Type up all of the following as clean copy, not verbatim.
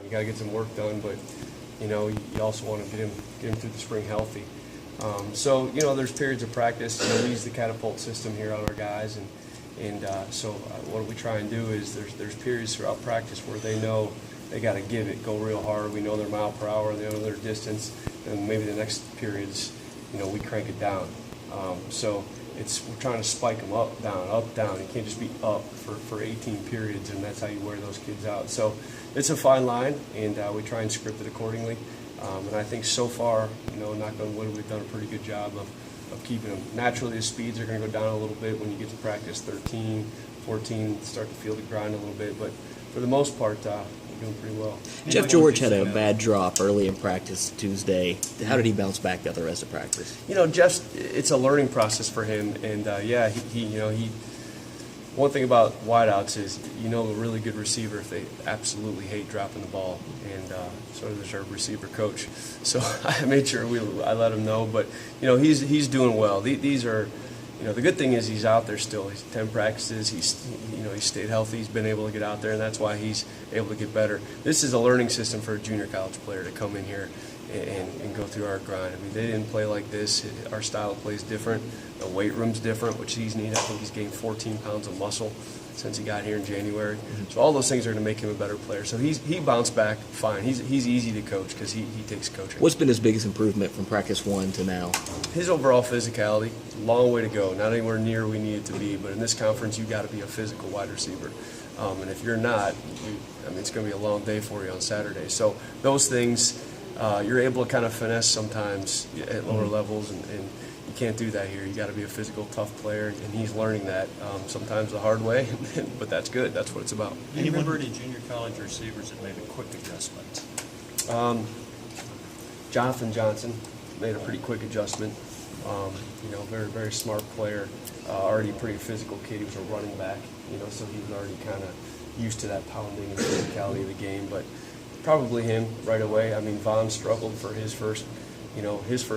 You got to get some work done, but you also want to get him through the spring healthy. So there's periods of practice. We use the catapult system here on our guys, and so what we try and do is there's periods throughout practice where they know they got to give it, go real hard. We know their mile per hour, they know their distance, and maybe the next periods, we crank it down. So we're trying to spike them up, down. You can't just be up for 18 periods, and that's how you wear those kids out. So it's a fine line, and we try and script it accordingly. And I think so far, knock on wood, we've done a pretty good job of keeping them. Naturally, the speeds are going to go down a little bit when you get to practice 13, 14, start to feel the grind a little bit. But for the most part, we're doing pretty well. Jeff George had a bad drop early in practice Tuesday. How did he bounce back the rest of practice? Jeff, it's a learning process for him, and he. One thing about wideouts is, a really good receiver if they absolutely hate dropping the ball, and so does our receiver coach. So I made sure I let him know, but he's doing well. These are, the good thing is he's out there still. He's 10 practices. He's stayed healthy. He's been able to get out there, and that's why he's able to get better. This is a learning system for a junior college player to come in here and go through our grind. I mean, they didn't play like this. Our style of play is different. The weight room's different, which he's neat. I think he's gained 14 pounds of muscle since he got here in January. So all those things are going to make him a better player. So he bounced back fine. He's easy to coach because he takes coaching. What's been his biggest improvement from practice 1 to now? His overall physicality, long way to go. Not anywhere near we need it to be, but in this conference, you got to be a physical wide receiver. And if you're not, it's going to be a long day for you on Saturday. So those things, you're able to kind of finesse sometimes at lower levels, and you can't do that here. You got to be a physical, tough player, and he's learning that sometimes the hard way, but that's good. That's what it's about. Do you remember any junior college receivers that made a quick adjustment? Jonathan Johnson made a pretty quick adjustment. Very, very smart player. Already a pretty physical kid. He was a running back, so he was already kind of used to that pounding and physicality of the game, but probably him right away. I mean, Vaughn struggled for his first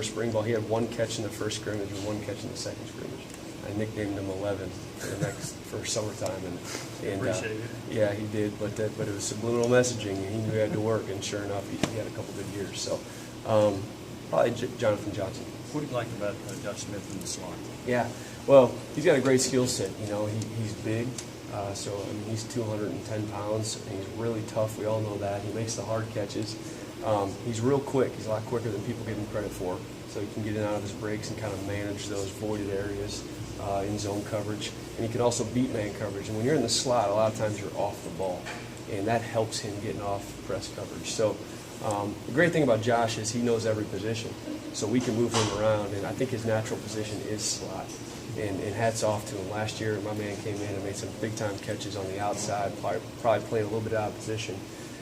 spring ball. He had one catch in the first scrimmage and one catch in the second scrimmage. I nicknamed him 11 for summertime, and Appreciate it. Yeah, he did. But it was subliminal messaging, and he knew he had to work. And sure enough, he had a couple good years. So probably Jonathan Johnson. What do you like about Dutch Smith in the slot? Yeah, well, he's got a great skill set. He's big. So he's 210 pounds, and he's really tough. We all know that. He makes the hard catches. He's real quick. He's a lot quicker than people give him credit for. So he can get in and out of his breaks and kind of manage those voided areas in zone coverage. And he can also beat man coverage. And when you're in the slot, a lot of times you're off the ball, and that helps him getting off press coverage. So the great thing about Josh is he knows every position, so we can move him around. And I think his natural position is slot. And hats off to him. Last year, my man came in and made some big-time catches on the outside, probably played a little bit out of position,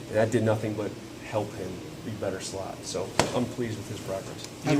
and that did nothing but help him be better slot. So I'm pleased with his progress.